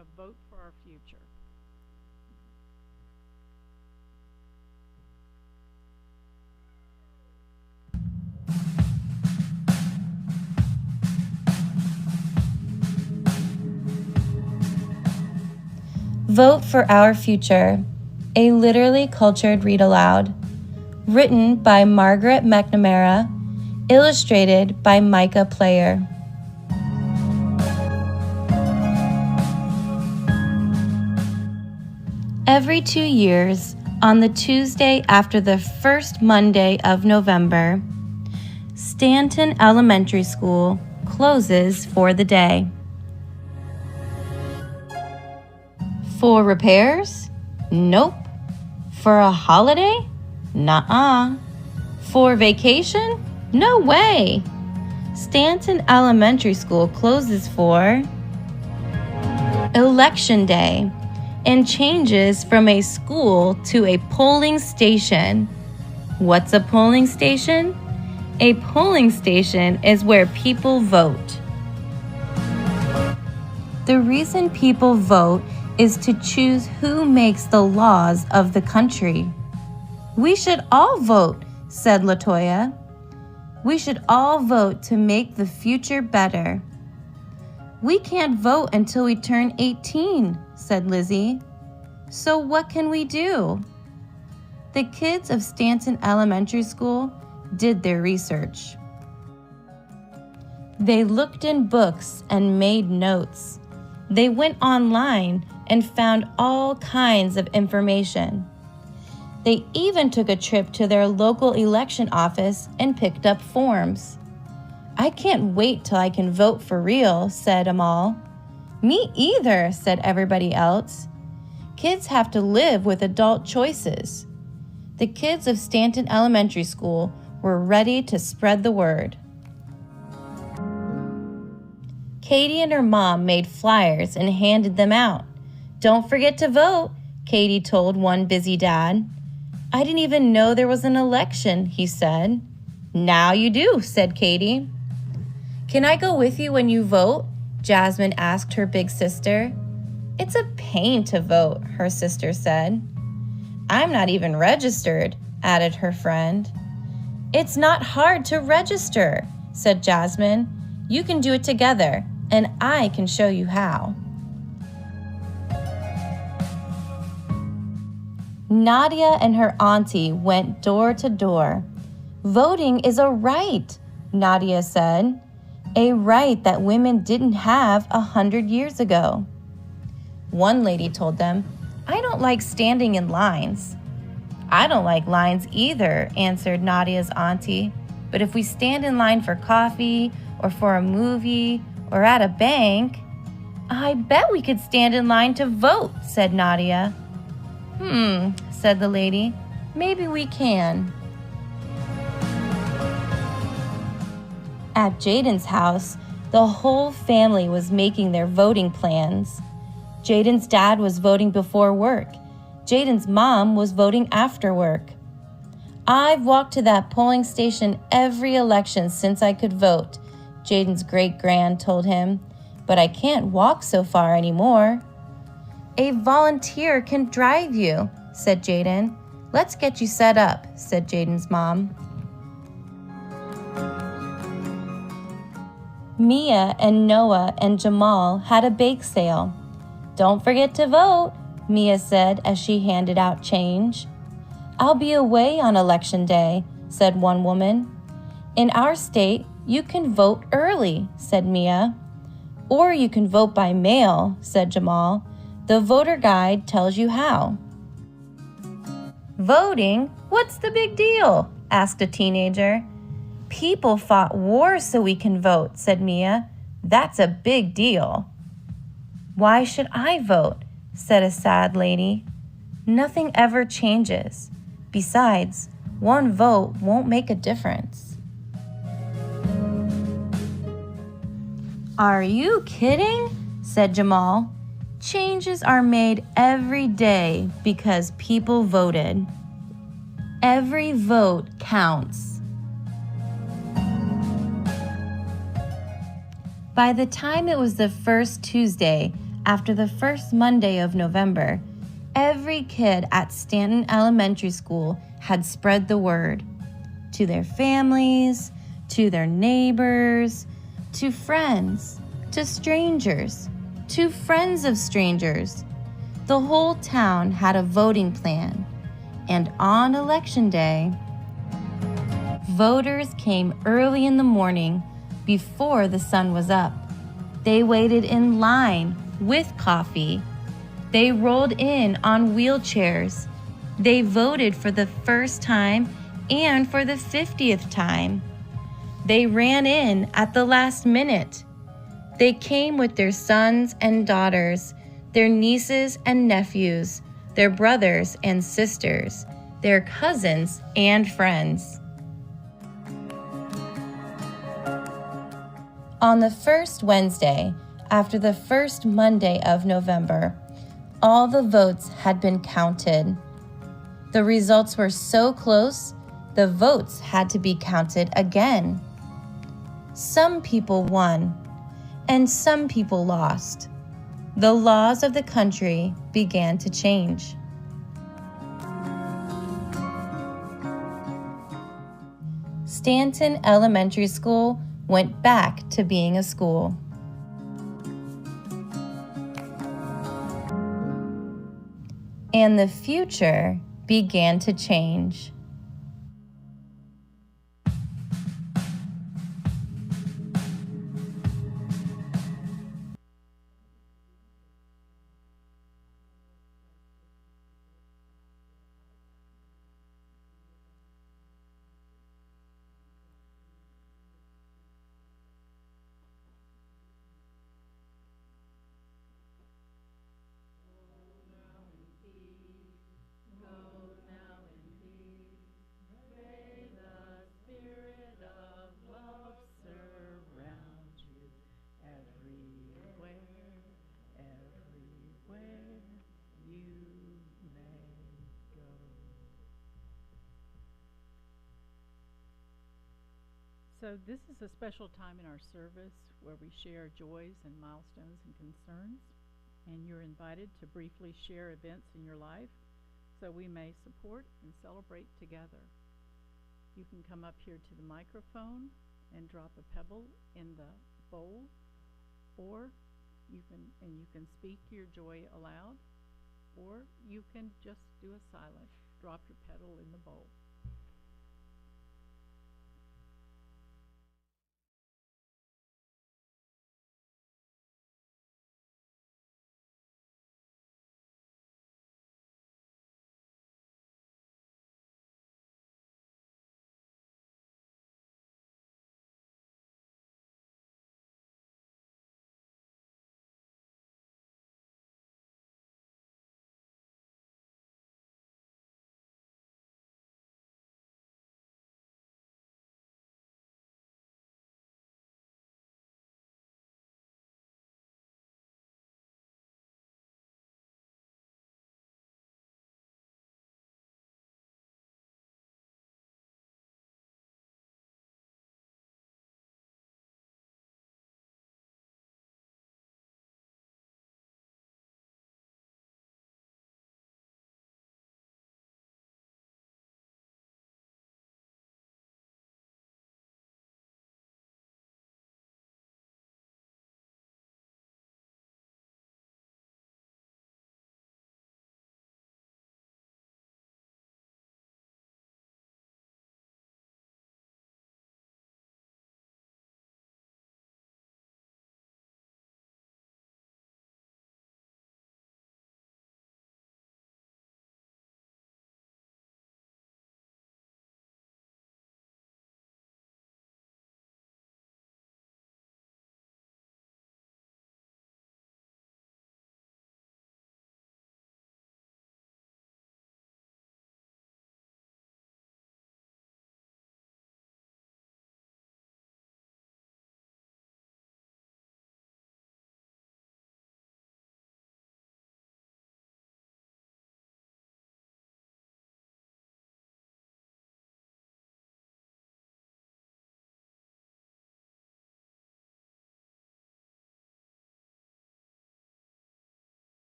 to vote for our future. Vote for Our Future, a literally cultured read aloud. Written by Margaret McNamara, illustrated by Micah Player. Every 2 years, on the Tuesday after the first Monday of November, Stanton Elementary School closes for the day. For repairs? Nope. For a holiday? Nuh-uh. For vacation? No way. Stanton Elementary School closes for Election Day and changes from a school to a polling station. What's a polling station? A polling station is where people vote. The reason people vote is to choose who makes the laws of the country. We should all vote, said LaToya. We should all vote to make the future better. We can't vote until we turn 18, said Lizzie. So what can we do? The kids of Stanton Elementary School did their research. They looked in books and made notes. They went online and found all kinds of information. They even took a trip to their local election office and picked up forms. I can't wait till I can vote for real, said Amal. Me either, said everybody else. Kids have to live with adult choices. The kids of Stanton Elementary School were ready to spread the word. Katie and her mom made flyers and handed them out. Don't forget to vote, Katie told one busy dad. I didn't even know there was an election, he said. Now you do, said Katie. Can I go with you when you vote? Jasmine asked her big sister. It's a pain to vote, her sister said. I'm not even registered, added her friend. It's not hard to register, said Jasmine. You can do it together, and I can show you how. Nadia and her auntie went door to door. Voting is a right, Nadia said. A right that women didn't have 100 years ago. One lady told them, I don't like standing in lines. I don't like lines either, answered Nadia's auntie. But if we stand in line for coffee or for a movie or at a bank, I bet we could stand in line to vote, said Nadia. Said the lady. Maybe we can. At Jaden's house, the whole family was making their voting plans. Jaden's dad was voting before work. Jaden's mom was voting after work. I've walked to that polling station every election since I could vote, Jaden's great-grand told him, but I can't walk so far anymore. A volunteer can drive you, said Jaden. Let's get you set up, said Jaden's mom. Mia and Noah and Jamal had a bake sale. Don't forget to vote, Mia said as she handed out change. I'll be away on election day, said one woman. In our state, you can vote early, said Mia. Or you can vote by mail, said Jamal. The voter guide tells you how. Voting? What's the big deal? Asked a teenager. People fought wars so we can vote, said Mia. That's a big deal. Why should I vote? Said a sad lady. Nothing ever changes. Besides, one vote won't make a difference. Are you kidding? Said Jamal. Changes are made every day because people voted. Every vote counts. By the time it was the first Tuesday After the first Monday of November, every kid at Stanton Elementary School had spread the word to their families, to their neighbors, to friends, to strangers, to friends of strangers. The whole town had a voting plan, and on Election Day, voters came early in the morning before the sun was up. They waited in line with coffee. They rolled in on wheelchairs. They voted for the first time and for the 50th time. They ran in at the last minute. They came with their sons and daughters, their nieces and nephews, their brothers and sisters, their cousins and friends. On the first Wednesday, after the first Monday of November, all the votes had been counted. The results were so close, the votes had to be counted again. Some people won, and some people lost. The laws of the country began to change. Stanton Elementary School went back to being a school. And the future began to change. So this is a special time in our service where we share joys and milestones and concerns, and you're invited to briefly share events in your life so we may support and celebrate together. You can come up here to the microphone and drop a pebble in the bowl, or you can speak your joy aloud, or you can just do a silent drop your pebble in the bowl.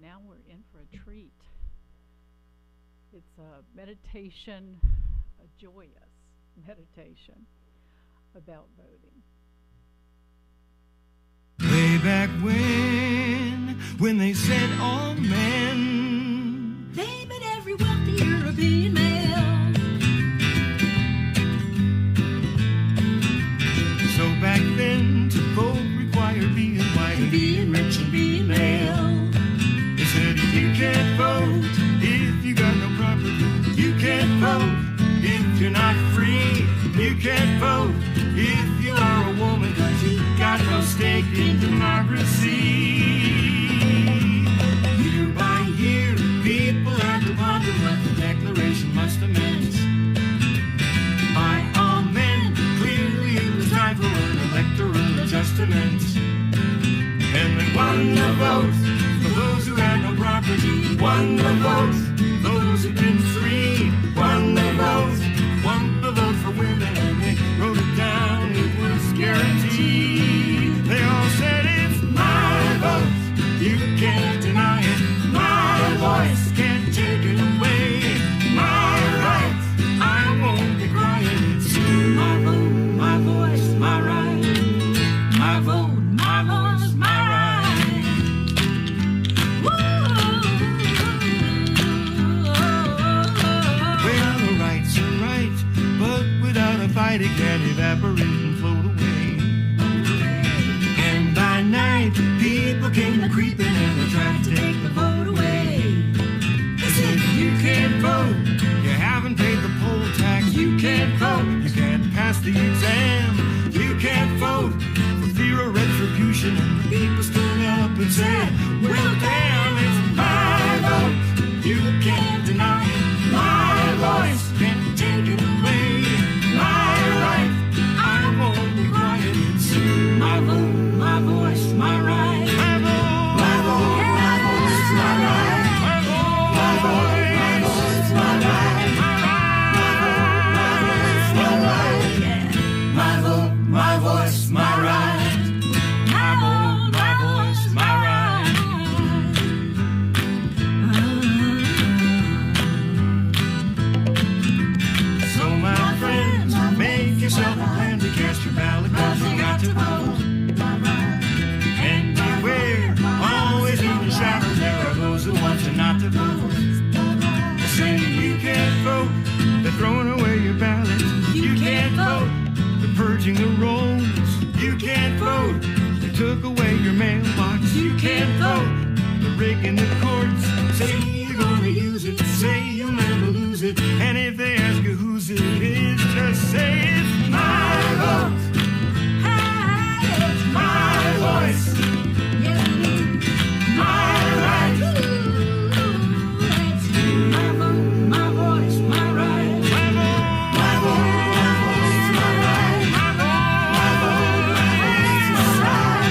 now we're in for a treat. It's a meditation, a joyous meditation about voting. Way back when they said all men, they met every wealthy European male. So back then to vote required being white and being rich and being male. They said you can't vote if you got no property. You can't vote if you're not free. You can't vote if you are a woman, 'cause you got no stake in democracy. Year by year, people had to ponder what the Declaration must have meant. By all men, clearly it was time for an electoral adjustment. And they won the vote for those who had no property. Won the vote, those who'd been free. Won the vote for women, and they wrote it down, it was guaranteed. They all said it's my vote, you can't deny it. My voice can't take it away. My right, I won't be quiet. It's my vote, my voice, my right. My vote, my voice, my right. Well, the right's are right, but without a fight it can evaporate and float away. And by night, people came a-creeping and they tried to take the vote away. They said, you can't vote, you haven't paid the poll tax. You can't vote, you can't pass the exam. You can't vote for fear of retribution. And the people stood up and said, well damn, it's my vote, you can't deny it. My voice can't take it away. My right, I won't be quiet. It's my vote, my voice, my right. My vote, my vote, my voice, my right. My vote, my vote, my voice, my right. My vote, my voice, my right. My vote, my voice, my right. My vote, my voice, my right. So my friends, make yourself a plan to cast your ballot, 'cause you got to vote. And beware, always in the shadows there are those who want you not to vote. They say you can't vote, they're throwing away your ballot. You can't vote, they're purging the rolls. You can't vote, they took away your mailbox. You can't vote, they're rigging the courts. Say you're gonna use it, say you'll never lose it. And if they ask you whose it is, just say it's my vote. It's my voice. My right. My vote, my voice, my right. My vote, my vote, my voice, my right. My vote, my vote, my voice, my right.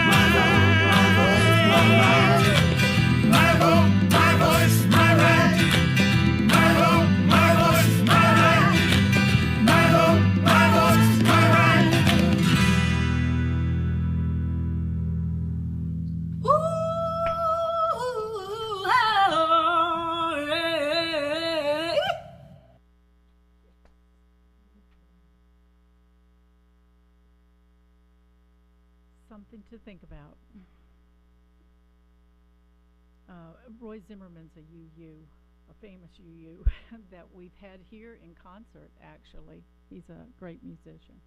My vote, my vote, my right. My vote, my voice, my right. My vote, my voice, my right. My vote, my voice, my right. Something to think about. Roy Zimmerman's a UU, a famous UU that we've had here in concert, actually. He's a great musician.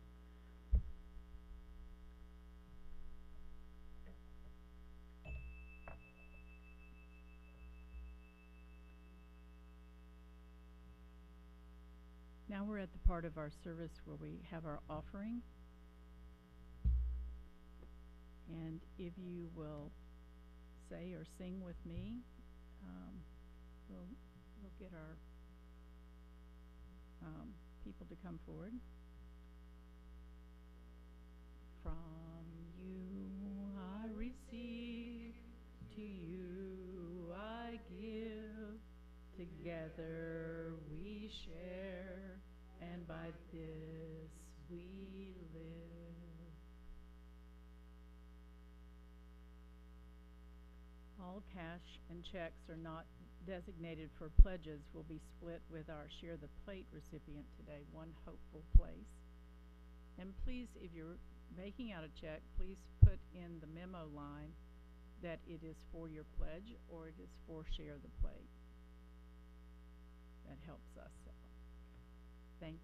Now we're at the part of our service where we have our offering. And if you will say or sing with me, we'll get our people to come forward. From you I receive, to you I give, together we share, and by this we live. All all cash and checks are not designated for pledges will be split with our Share the Plate recipient today, One Hopeful Place. And please, if you're making out a check, please put in the memo line that it is for your pledge or it is for Share the Plate. That helps us. Thank you.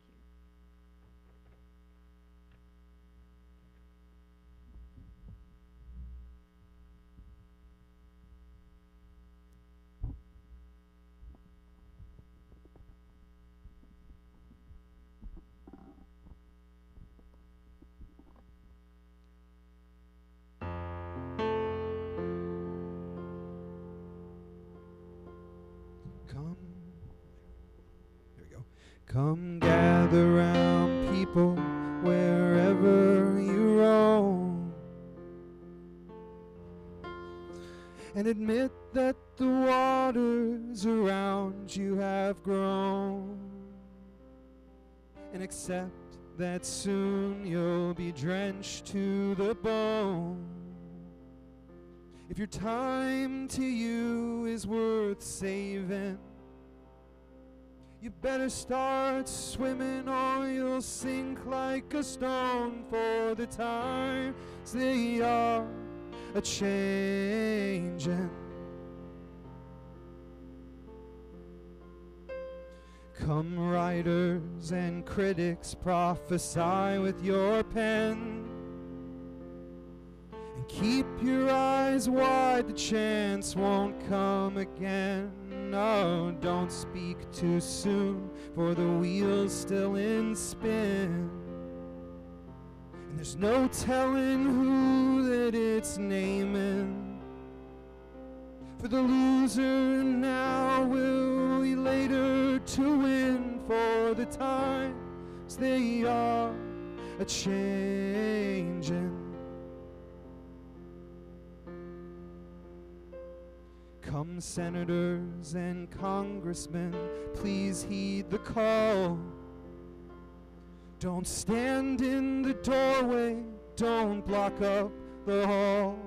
Come, there we go. Come gather round, people, wherever you roam, and admit that the waters around you have grown, and accept that soon you'll be drenched to the bone. If your time to you is worth saving, you better start swimming or you'll sink like a stone, for the times they are a-changing. Come writers and critics, prophesy with your pen, and keep your eyes wide, the chance won't come again. No, don't speak too soon, for the wheel's still in spin, and there's no telling who that it's naming. For the loser now will be later to win, for the times they are a-changing. Come senators and congressmen, please heed the call. Don't stand in the doorway, don't block up the hall.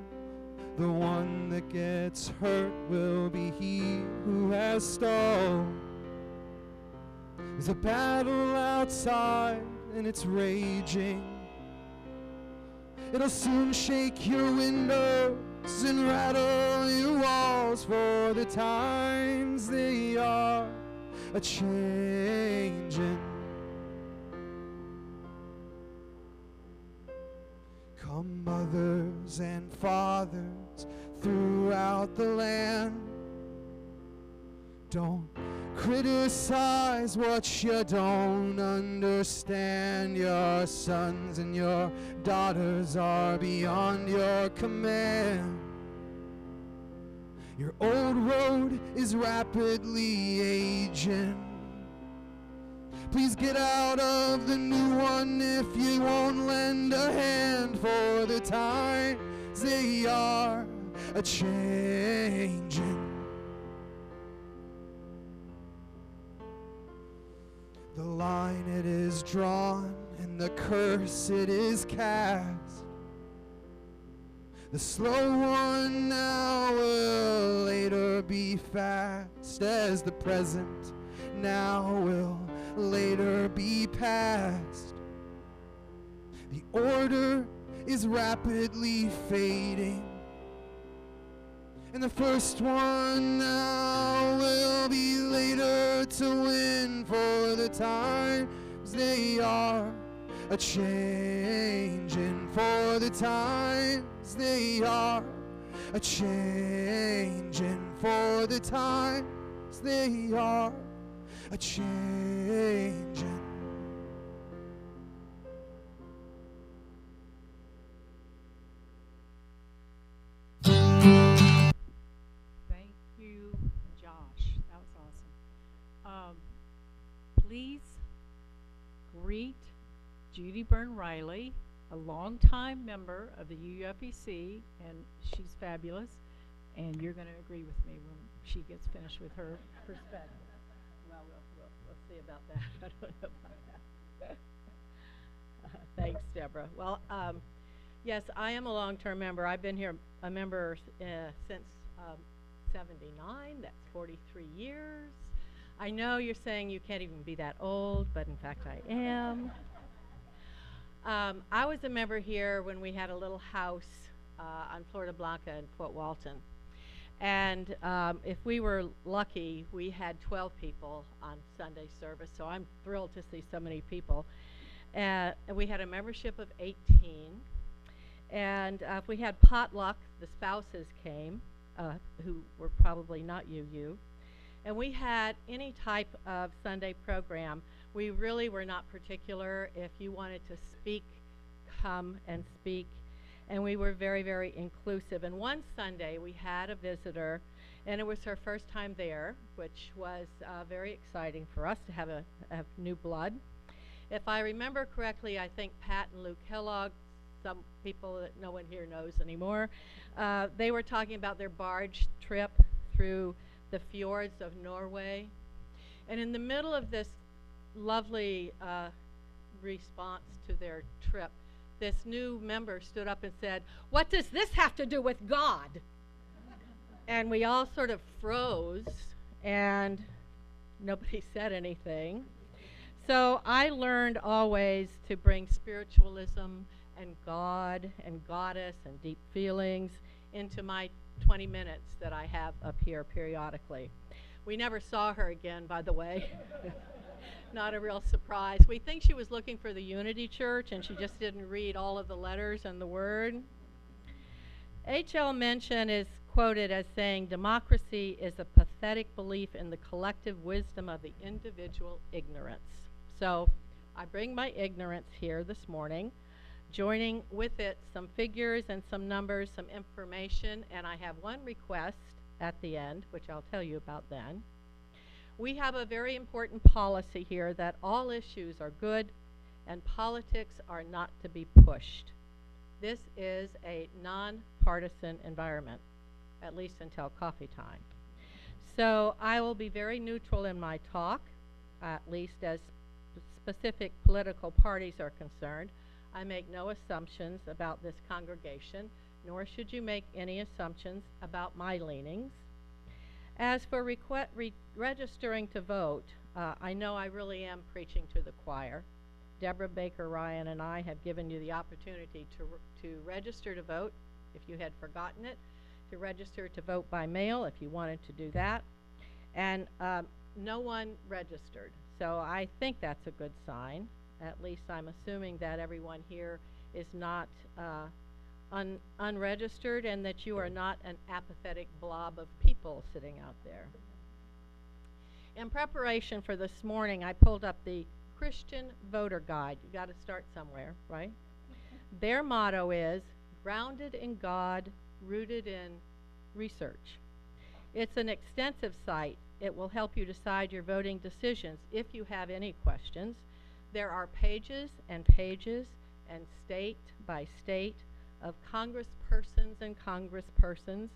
The one that gets hurt will be he who has stalled. There's a battle outside and it's raging. It'll soon shake your windows and rattle your walls, for the times they are a-changing. Come mothers and fathers throughout the land, don't criticize what you don't understand. Your sons and your daughters are beyond your command. Your old road is rapidly aging. Please get out of the new one if you won't lend a hand, for the times they are a-changing. The line it is drawn and the curse it is cast. The slow one now will later be fast, as the present now will later be past. The order is rapidly fading, and the first one now will be later to win, for the times they are a-changing. For the times they are a-changing. For the times they are a-changing. Thank you, Josh. That was awesome. Please greet Judy Byrne Riley, a longtime member of the UUPC, and she's fabulous. And you're going to agree with me when she gets finished with her perspective. Well, we'll see about that. I don't know about that. Thanks, Deborah. Well, yes, I am a long-term member. I've been here a member since 1979. That's 43 years. I know you're saying you can't even be that old, but in fact I am. I was a member here when we had a little house on Florida Blanca in Fort Walton. And if we were lucky, we had 12 people on Sunday service, so I'm thrilled to see so many people. And we had a membership of 18. And if we had potluck, the spouses came, who were probably not you. And we had any type of Sunday program. We really were not particular. If you wanted to speak, come and speak. And we were very, very inclusive. And one Sunday we had a visitor, and it was her first time there, which was very exciting for us to have new blood. If I remember correctly, I think Pat and Luke Kellogg, some people that no one here knows anymore, they were talking about their barge trip through the fjords of Norway. And in the middle of this lovely response to their trip, this new member stood up and said, "What does this have to do with God?" And we all sort of froze, and nobody said anything. So I learned always to bring spiritualism and God and goddess and deep feelings into my 20 minutes that I have up here periodically. We never saw her again, by the way. Not a real surprise. We think she was looking for the Unity Church, and she just didn't read all of the letters and the word. H.L. Mencken is quoted as saying, "Democracy is a pathetic belief in the collective wisdom of the individual ignorance." So I bring my ignorance here this morning, joining with it some figures and some numbers, some information, and I have one request at the end, which I'll tell you about then. We have a very important policy here that all issues are good and politics are not to be pushed. This is a non-partisan environment, at least until coffee time. So I will be very neutral in my talk, at least as specific political parties are concerned. I make no assumptions about this congregation, nor should you make any assumptions about my leanings. As for registering to vote, I know I really am preaching to the choir. Deborah Baker Ryan and I have given you the opportunity to register to vote if you had forgotten it, to register to vote by mail if you wanted to do that. And no one registered, so I think that's a good sign. At least I'm assuming that everyone here is not unregistered and that you are not an apathetic blob of people sitting out there. In preparation for this morning, I pulled up the Christian Voter Guide. You got to start somewhere, right? Their motto is, "Grounded in God, rooted in research." It's an extensive site. It will help you decide your voting decisions if you have any questions. There are pages and pages and state by state of congresspersons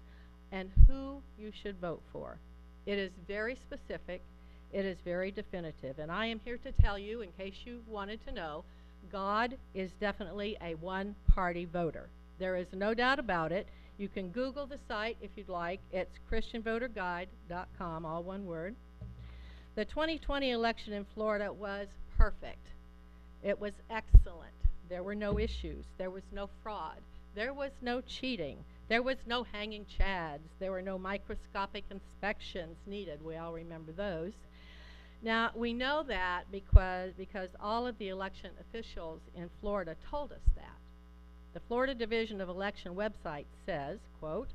and who you should vote for. It is very specific. It is very definitive. And I am here to tell you, in case you wanted to know, God is definitely a one-party voter. There is no doubt about it. You can Google the site if you'd like. It's christianvoterguide.com, all one word. The 2020 election in Florida was perfect. It was excellent. There were no issues. There was no fraud. There was no cheating. There was no hanging chads. There were no microscopic inspections needed. We all remember those. Now, we know that because all of the election officials in Florida told us that. The Florida Division of Election website says, quote,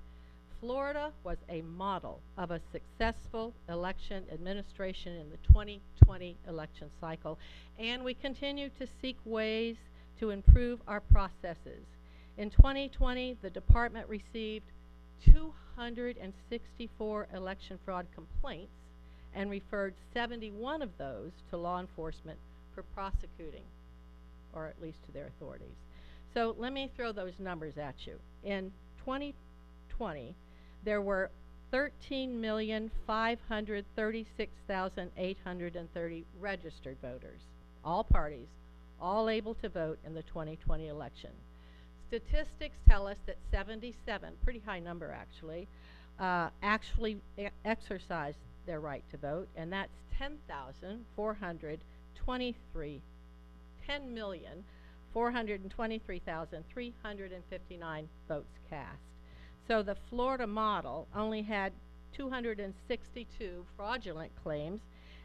"Florida was a model of a successful election administration in the 2020 election cycle, and we continue to seek ways to improve our processes. In 2020, the department received 264 election fraud complaints and referred 71 of those to law enforcement for prosecuting, or at least to their authorities." So let me throw those numbers at you. In 2020, there were 13,536,830 registered voters, all parties, all able to vote in the 2020 election. Statistics tell us that 77, pretty high number actually, actually exercise their right to vote, and that's 10,423, 10,423,359 votes cast. So the Florida model only had 262 fraudulent claims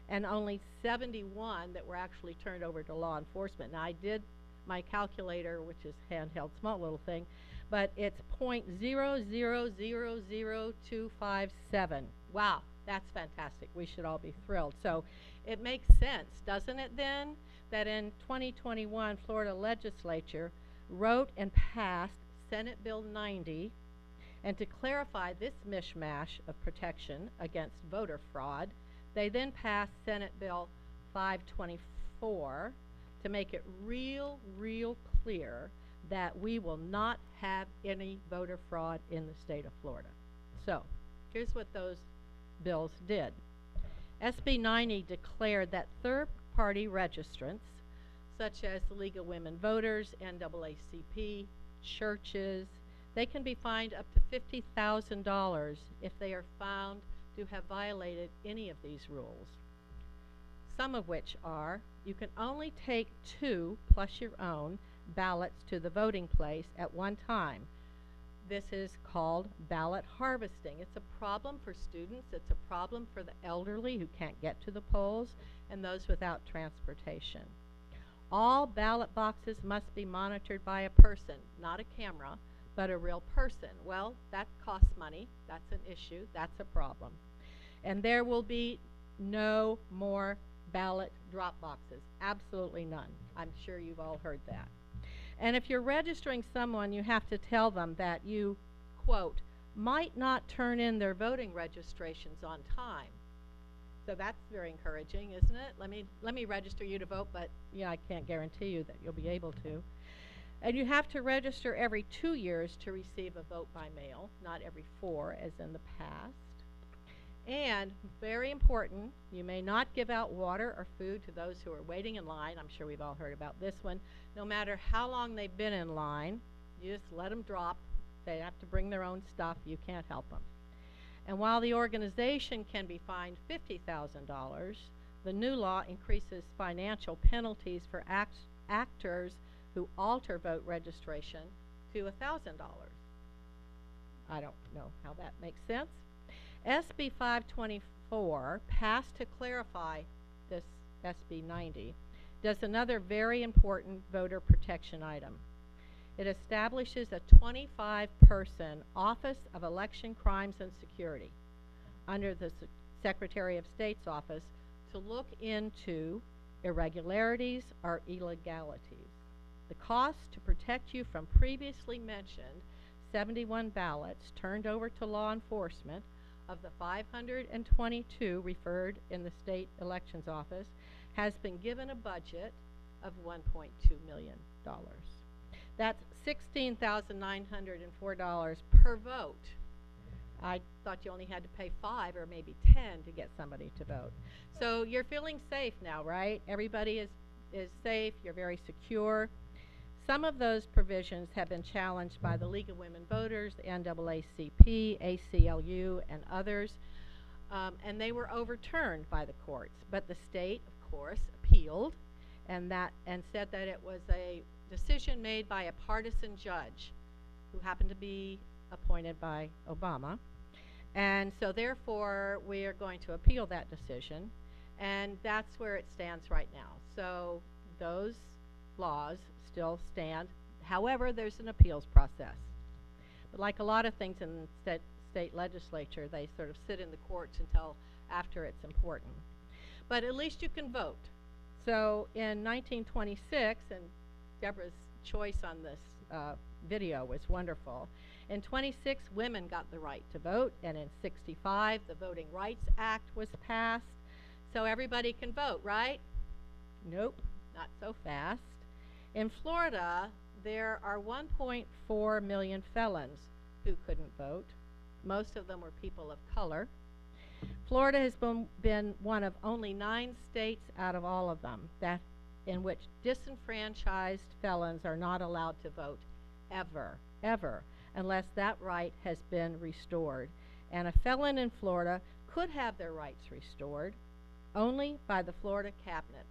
and only 71 that were actually turned over to law enforcement. Now, I did my calculator, which is handheld, small little thing, but it's 0.0000257. Wow, that's fantastic. We should all be thrilled. So it makes sense, doesn't it then, that in 2021, Florida legislature wrote and passed Senate Bill 90, and to clarify this mishmash of protection against voter fraud, they then passed Senate Bill 524 to make it real clear that we will not have any voter fraud in the state of Florida. So, here's what those bills did. SB 90 declared that third-party registrants, such as the League of Women Voters, NAACP, churches, they can be fined up to $50,000 if they are found to have violated any of these rules. Some of which are, you can only take 2 plus your own ballots to the voting place at one time. This is called ballot harvesting. It's a problem for students, it's a problem for the elderly who can't get to the polls, and those without transportation. All ballot boxes must be monitored by a person, not a camera, but a real person. Well, that costs money, that's an issue, that's a problem. And there will be no more ballot drop boxes, absolutely none. I'm sure you've all heard that. And if you're registering someone, you have to tell them that you, quote, might not turn in their voting registrations on time. So that's very encouraging, isn't it? Let me register you to vote, but yeah, I can't guarantee you that you'll be able to. And you have to register every 2 years to receive a vote by mail, not every 4 as in the past. And very important, you may not give out water or food to those who are waiting in line. I'm sure we've all heard about this one. No matter how long they've been in line, you just let them drop. They have to bring their own stuff. You can't help them. And while the organization can be fined $50,000, the new law increases financial penalties for actors who alter vote registration to $1,000. I don't know how that makes sense. SB 524, passed to clarify this SB 90, does another very important voter protection item. It establishes a 25-person Office of Election Crimes and Security under the Secretary of State's office to look into irregularities or illegalities. The cost to protect you from previously mentioned 71 ballots turned over to law enforcement of the 522 referred in the state elections office has been given a budget of $1.2 million. That's $16,904 per vote. I thought you only had to pay 5 or maybe 10 to get somebody to vote. So you're feeling safe now, right? Everybody is safe, you're very secure. Some of those provisions have been challenged by the League of Women Voters, the NAACP, ACLU, and others, and they were overturned by the courts. But the state, of course, appealed and said that it was a decision made by a partisan judge who happened to be appointed by Obama. And so therefore, we are going to appeal that decision, and that's where it stands right now. So those laws still stand. However, there's an appeals process. But like a lot of things in the state legislature, they sort of sit in the courts until after it's important. But at least you can vote. So in 1926, and Deborah's choice on this video was wonderful. In 26, women got the right to vote, and in 65, the Voting Rights Act was passed. So everybody can vote, right? Nope, not so fast. In Florida, there are 1.4 million felons who couldn't vote. Most of them were people of color. Florida has been one of only 9 states out of all of them in which disenfranchised felons are not allowed to vote ever, unless that right has been restored. and a felon in Florida could have their rights restored only by the Florida Cabinet.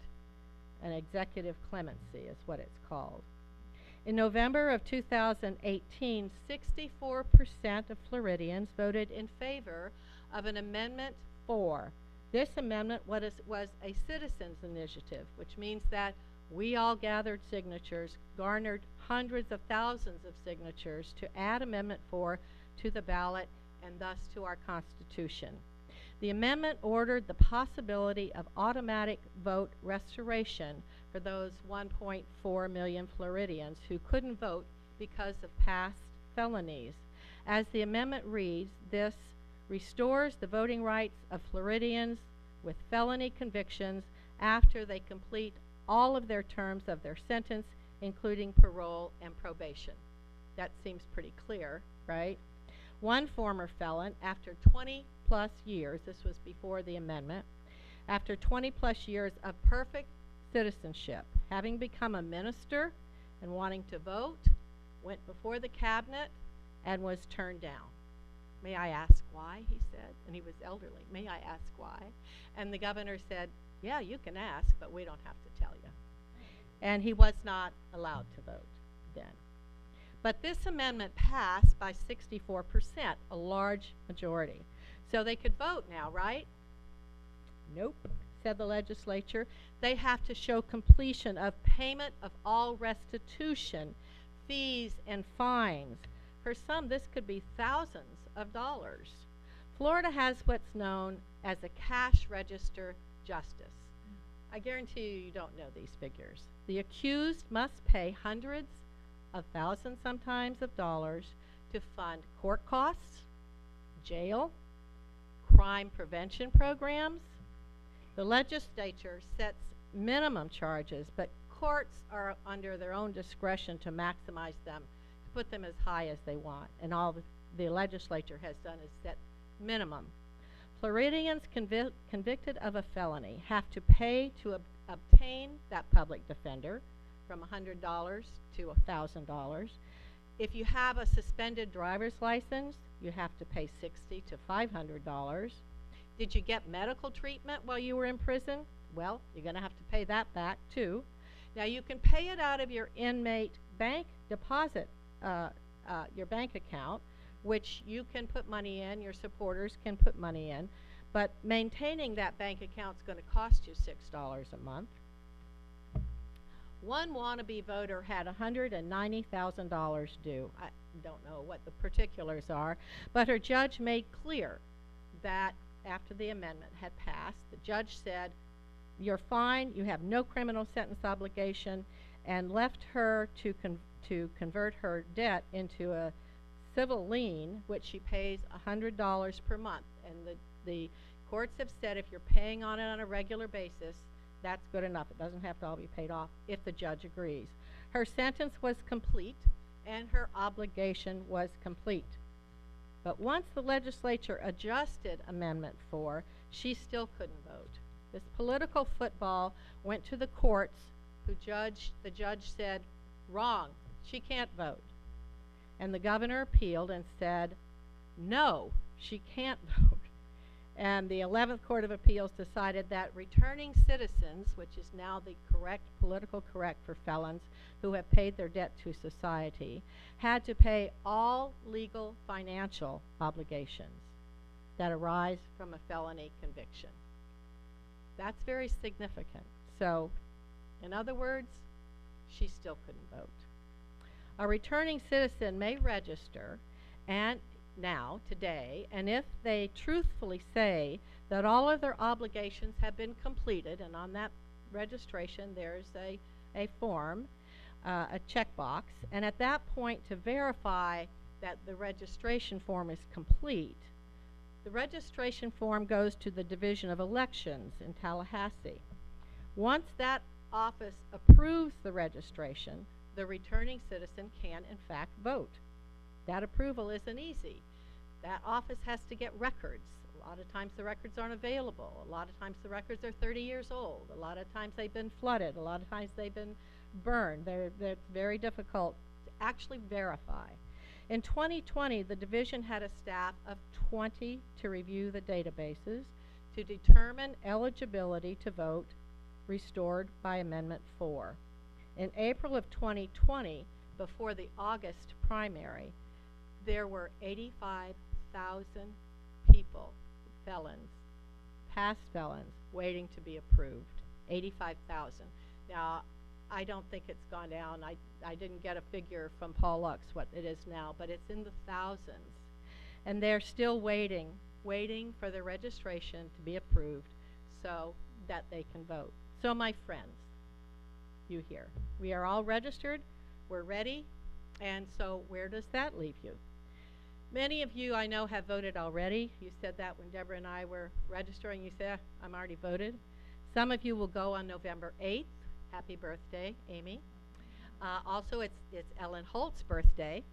An executive clemency is what it's called. In November of 2018, 64% of Floridians voted in favor of an Amendment 4. This amendment was a citizens' initiative, which means that we all gathered signatures, garnered hundreds of thousands of signatures to add Amendment 4 to the ballot and thus to our Constitution. The amendment ordered the possibility of automatic vote restoration for those 1.4 million Floridians who couldn't vote because of past felonies. As the amendment reads, this restores the voting rights of Floridians with felony convictions after they complete all of their terms of their sentence, including parole and probation. That seems pretty clear, right? One former felon, after 20-plus years, this was before the amendment, after 20-plus years of perfect citizenship, having become a minister and wanting to vote, went before the cabinet and was turned down. May I ask why, he said, and he was elderly. May I ask why? And the governor said, yeah, you can ask, but we don't have to tell you. And he was not allowed to vote then. But this amendment passed by 64%, a large majority. So they could vote now, right? Nope, said the legislature. They have to show completion of payment of all restitution, fees, and fines. For some, this could be thousands of dollars. Florida has what's known as a cash register justice. I guarantee you don't know these figures. The accused must pay hundreds of thousands sometimes of dollars to fund court costs, jail, crime prevention programs. The legislature sets minimum charges, but courts are under their own discretion to maximize them, to put them as high as they want. And all the legislature has done is set minimum. Floridians convicted of a felony have to pay to obtain that public defender from $100 to $1,000. If you have a suspended driver's license, you have to pay $60 to $500. Did you get medical treatment while you were in prison? Well, you're going to have to pay that back too. Now you can pay it out of your inmate bank deposit, your bank account, which you can put money in, your supporters can put money in, but maintaining that bank account is going to cost you $6 a month. One wannabe voter had $190,000 due. I don't know what the particulars are, but her judge made clear that after the amendment had passed, the judge said, you're fine, you have no criminal sentence obligation, and left her to convert her debt into a civil lien, which she pays $100 per month. And the courts have said if you're paying on it on a regular basis, that's good enough. It doesn't have to all be paid off if the judge agrees. Her sentence was complete and her obligation was complete. But once the legislature adjusted Amendment 4, she still couldn't vote. This political football went to the courts, the judge said, wrong, she can't vote. And the governor appealed and said, no, she can't vote. And the 11th Court of Appeals decided that returning citizens, which is now the political correct for felons who have paid their debt to society, had to pay all legal financial obligations that arise from a felony conviction. That's very significant. So, in other words, she still couldn't vote. A returning citizen may register today, and if they truthfully say that all of their obligations have been completed, and on that registration there's a form, a checkbox, and at that point to verify that the registration form is complete, the registration form goes to the Division of Elections in Tallahassee. Once that office approves the registration, the returning citizen can in fact vote. That approval isn't easy. That office has to get records. A lot of times the records aren't available. A lot of times the records are 30 years old. A lot of times they've been flooded. A lot of times they've been burned. They're very difficult to actually verify. In 2020, the division had a staff of 20 to review the databases to determine eligibility to vote restored by Amendment 4. In April of 2020, before the August primary, there were 85,000 people, felons, past felons, waiting to be approved. 85,000. Now, I don't think it's gone down. I didn't get a figure from Paul Lux what it is now, but it's in the thousands. And they're still waiting for their registration to be approved so that they can vote. So my friends, you here, we are all registered, we're ready, and so where does that leave you? Many of you I know have voted already. You said that when Deborah and I were registering. You said, I'm already voted. Some of you will go on November 8th. Happy birthday, Amy. Also, it's Ellen Holt's birthday.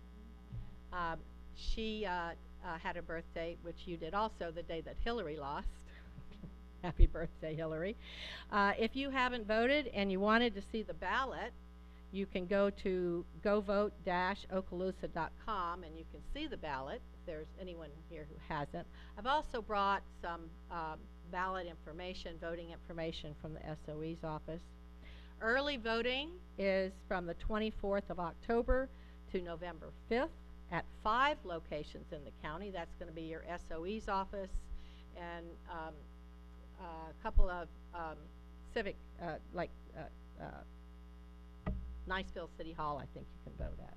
She had a birthday, which you did also, the day that Hillary lost. Happy birthday, Hillary. If you haven't voted and you wanted to see the ballot, you can go to govote-okaloosa.com and you can see the ballot if there's anyone here who hasn't. I've also brought some ballot information, voting information from the SOE's office. Early voting is from the 24th of October to November 5th at 5 locations in the county. That's going to be your SOE's office and a couple of civic, Niceville City Hall, I think you can vote at.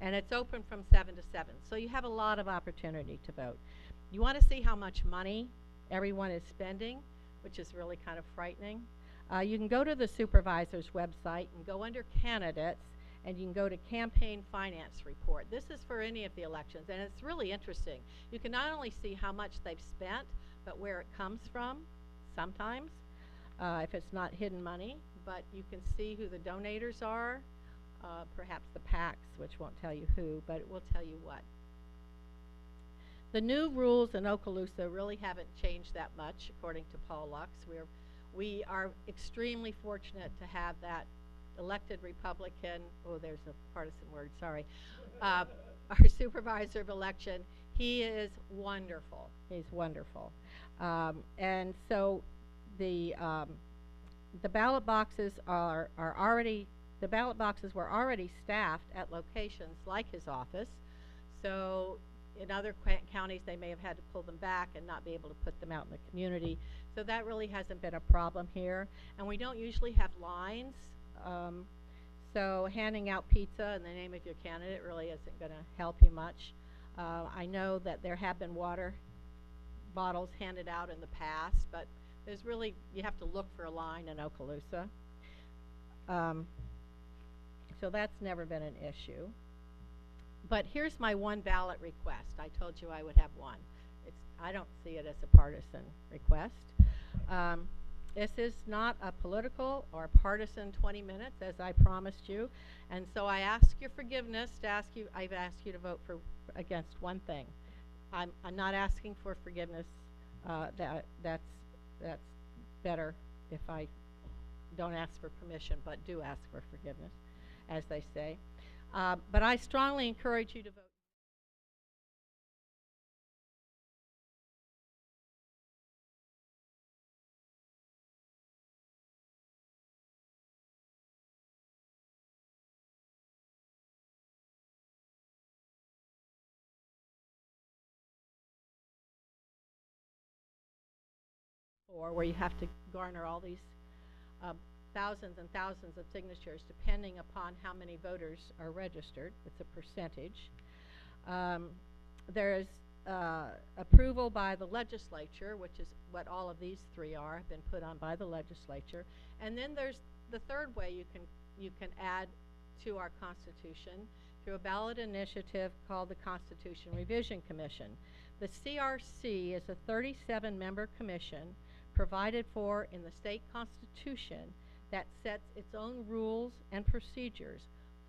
And it's open from 7 to 7. So you have a lot of opportunity to vote. You want to see how much money everyone is spending, which is really kind of frightening. You can go to the supervisor's website and go under candidates, and you can go to campaign finance report. This is for any of the elections, and it's really interesting. You can not only see how much they've spent, but where it comes from sometimes, if it's not hidden money, but you can see who the donators are, perhaps the PACs, which won't tell you who, but it will tell you what. The new rules in Okaloosa really haven't changed that much, according to Paul Lux. We are extremely fortunate to have that elected Republican, oh, there's a partisan word, sorry, our supervisor of election. He is wonderful. He's wonderful. And so the ballot boxes were already staffed at locations like his office. So in other counties, they may have had to pull them back and not be able to put them out in the community. So that really hasn't been a problem here. And we don't usually have lines. So handing out pizza in the name of your candidate really isn't going to help you much. I know that there have been water bottles handed out in the past, but there's really, you have to look for a line in Okaloosa. So that's never been an issue. But here's my one ballot request. I told you I would have one. I don't see it as a partisan request. This is not a political or partisan 20 minutes, as I promised you. And so I ask your forgiveness to ask you, I've asked you to vote against one thing. I'm not asking for forgiveness. That's better if I don't ask for permission, but do ask for forgiveness, as they say. But I strongly encourage you to vote. Or where you have to garner all these thousands and thousands of signatures depending upon how many voters are registered. It's a percentage. There is approval by the legislature, which is what all of these three are, have been put on by the legislature. And then there's the third way you can add to our Constitution through a ballot initiative called the Constitution Revision Commission. The CRC is a 37-member commission provided for in the state constitution that sets its own rules and procedures.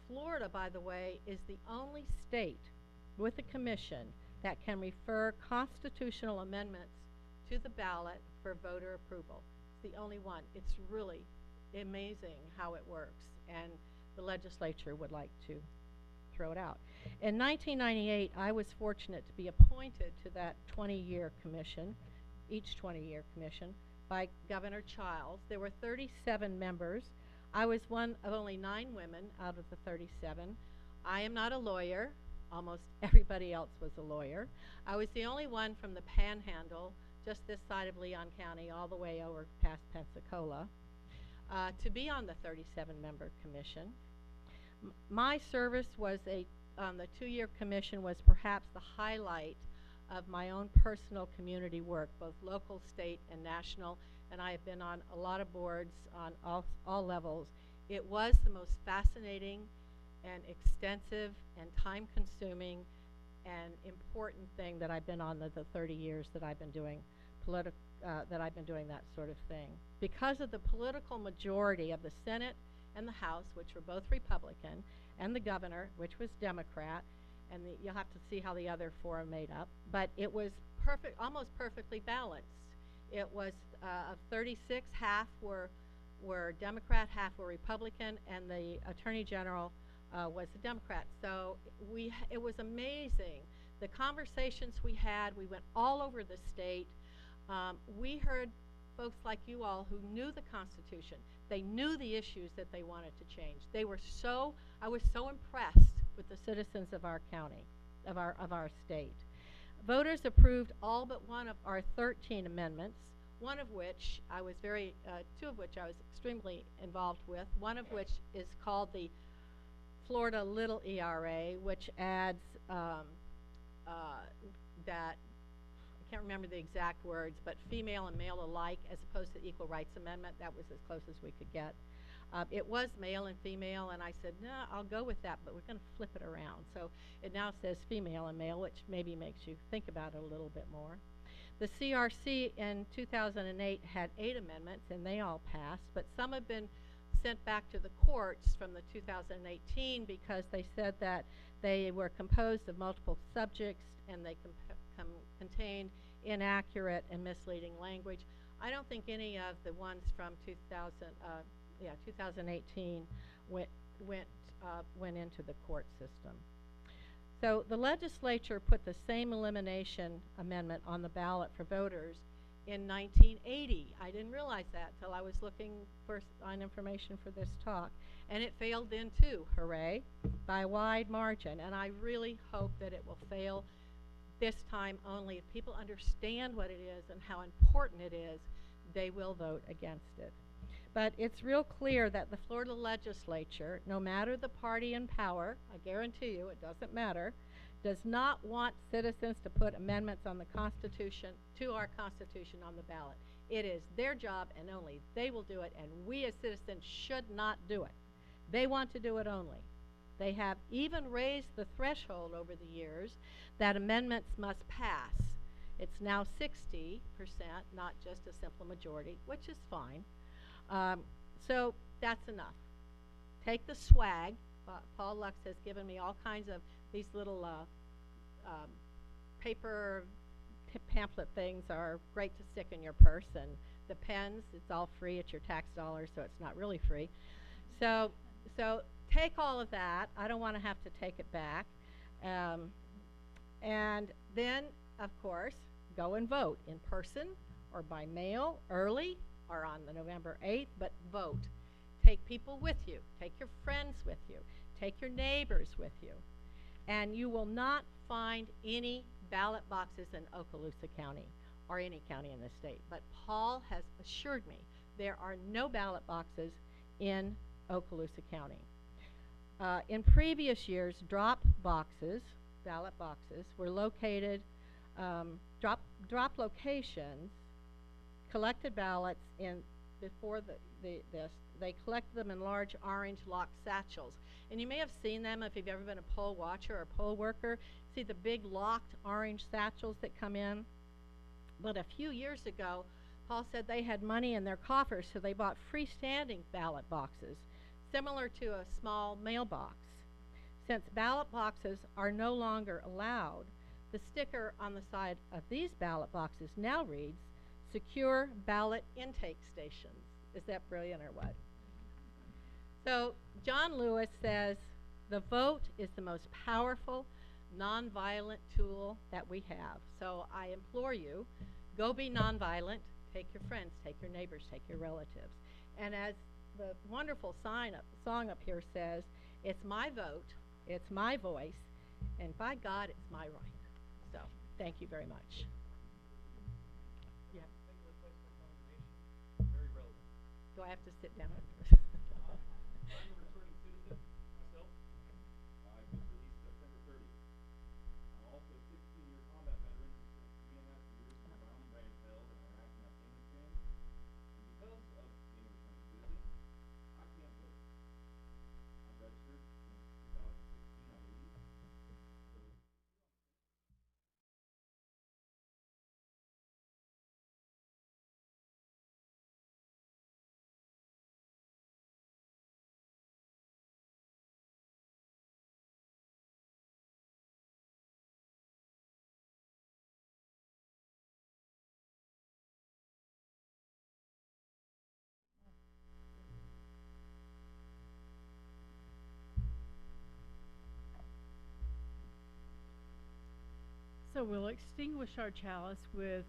Florida, by the way, is the only state with a commission that can refer constitutional amendments to the ballot for voter approval. It's the only one. It's really amazing how it works, and the legislature would like to throw it out. In 1998, I was fortunate to be appointed to that 20-year commission, each 20-year commission, by Governor Childs. There were 37 members. I was one of only 9 women out of the 37. I am not a lawyer. Almost everybody else was a lawyer. I was the only one from the Panhandle, just this side of Leon County, all the way over past Pensacola, to be on the 37-member commission. My service was on the 2-year commission was perhaps the highlight of my own personal community work, both local, state, and national, and I have been on a lot of boards on all levels. It was the most fascinating and extensive and time-consuming and important thing that I've been on the 30 years that I've been doing that sort of thing. Because of the political majority of the Senate and the House, which were both Republican, and the governor, which was Democrat, and you'll have to see how the other 4 are made up, but it was almost perfectly balanced. It was of 36, half were Democrat, half were Republican, and the Attorney General was a Democrat. So it was amazing. The conversations we had, we went all over the state. We heard folks like you all who knew the Constitution. They knew the issues that they wanted to change. I was so impressed with the citizens of our county, of our state. Voters approved all but one of our 13 amendments, one of which I was two of which I was extremely involved with, one of which is called the Florida Little ERA, which adds that, I can't remember the exact words, but female and male alike as opposed to Equal Rights Amendment. That was as close as we could get. It was male and female, and I said, no, I'll go with that, but we're going to flip it around. So it now says female and male, which maybe makes you think about it a little bit more. The CRC in 2008 had 8 amendments, and they all passed, but some have been sent back to the courts from the 2018 because they said that they were composed of multiple subjects and they contained inaccurate and misleading language. I don't think any of the ones from 2018 went into the court system. So the legislature put the same elimination amendment on the ballot for voters in 1980. I didn't realize that till I was looking on information for this talk. And it failed then too, hooray, by a wide margin. And I really hope that it will fail this time only. If people understand what it is and how important it is, they will vote against it. But it's real clear that the Florida legislature, no matter the party in power, I guarantee you it doesn't matter, does not want citizens to put amendments on the Constitution, to our Constitution, on the ballot. It is their job and only they will do it, and we as citizens should not do it. They want to do it only. They have even raised the threshold over the years that amendments must pass. It's now 60%, not just a simple majority, which is fine. So that's enough. Take the swag. Paul Lux has given me all kinds of these little paper pamphlet things are great to stick in your purse, and the pens, it's all free. It's your tax dollars, so it's not really free. So take all of that. I don't want to have to take it back. And then, of course, go and vote in person or by mail early or on the November 8th, but vote. Take people with you. Take your friends with you. Take your neighbors with you. And you will not find any ballot boxes in Okaloosa County or any county in the state. But Paul has assured me there are no ballot boxes in Okaloosa County. In previous years, drop boxes, ballot boxes, were located, drop locations collected ballots in before this. They collected them in large orange locked satchels. And you may have seen them if you've ever been a poll watcher or poll worker. See the big locked orange satchels that come in? But a few years ago, Paul said they had money in their coffers, so they bought freestanding ballot boxes, similar to a small mailbox. Since ballot boxes are no longer allowed, the sticker on the side of these ballot boxes now reads, Secure Ballot Intake Stations. Is that brilliant or what? So John Lewis says, The vote is the most powerful, nonviolent tool that we have. So I implore you, go be nonviolent. Take your friends, take your neighbors, take your relatives. And as the wonderful song up here says, it's my vote, it's my voice, and by God, it's my right. So, thank you very much. Yeah. Very relevant. Do I have to sit down? I'm a returning citizen myself. I was released September 30th. I'm also a 16-year combat veteran who spent 3.5 years in the bombing range held in Iraq and Afghanistan. And because of being a returning citizen, I can't vote. I'm registered since 2016, I believe. So So we'll extinguish our chalice with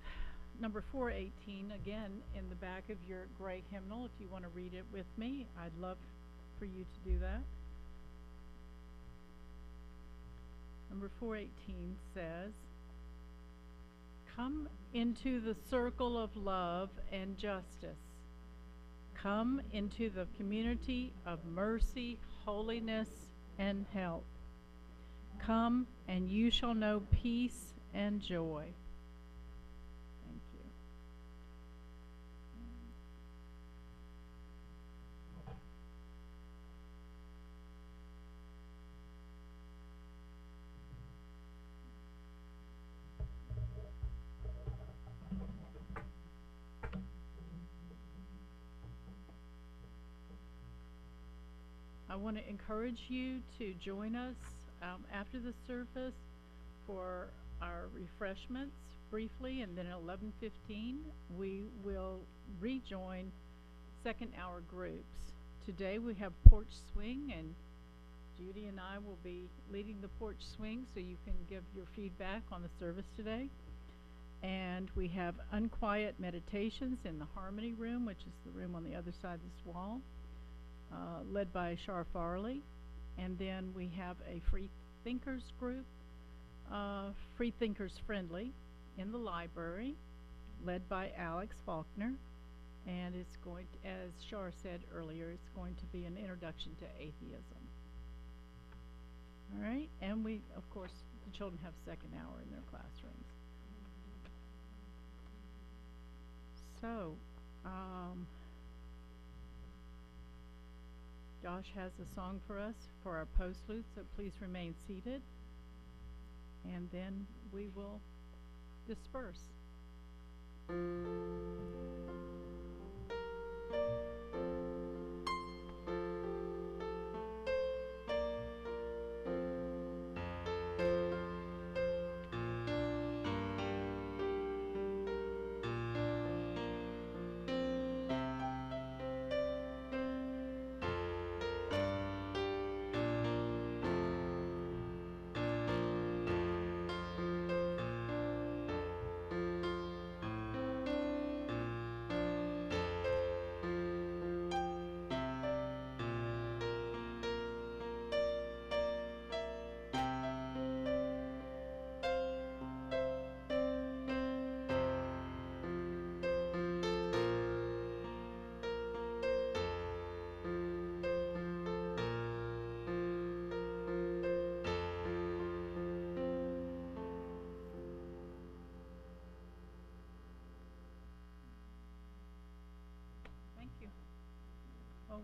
number 418 again in the back of your gray hymnal. If you want to read it with me, I'd love for you to do that. Number 418 says, "Come into the circle of love and justice. Come into the community of mercy, holiness, and health. Come, and you shall know peace and joy." Thank you. I want to encourage you to join us after the service for our refreshments briefly, and then at 11:15 we will rejoin second hour groups. Today we have porch swing, and Judy and I will be leading the porch swing, so you can give your feedback on the service today. And we have unquiet meditations in the Harmony Room, which is the room on the other side of this wall, led by Shar Farley. And then we have a Free Thinkers group, Free Thinkers Friendly, in the library, led by Alex Faulkner. And it's going to, as Shar said earlier, it's going to be an introduction to atheism. All right, and we, of course, the children have second hour in their classrooms. So, Josh has a song for us for our postlude, so please remain seated. And then we will disperse. Thank you. Oh.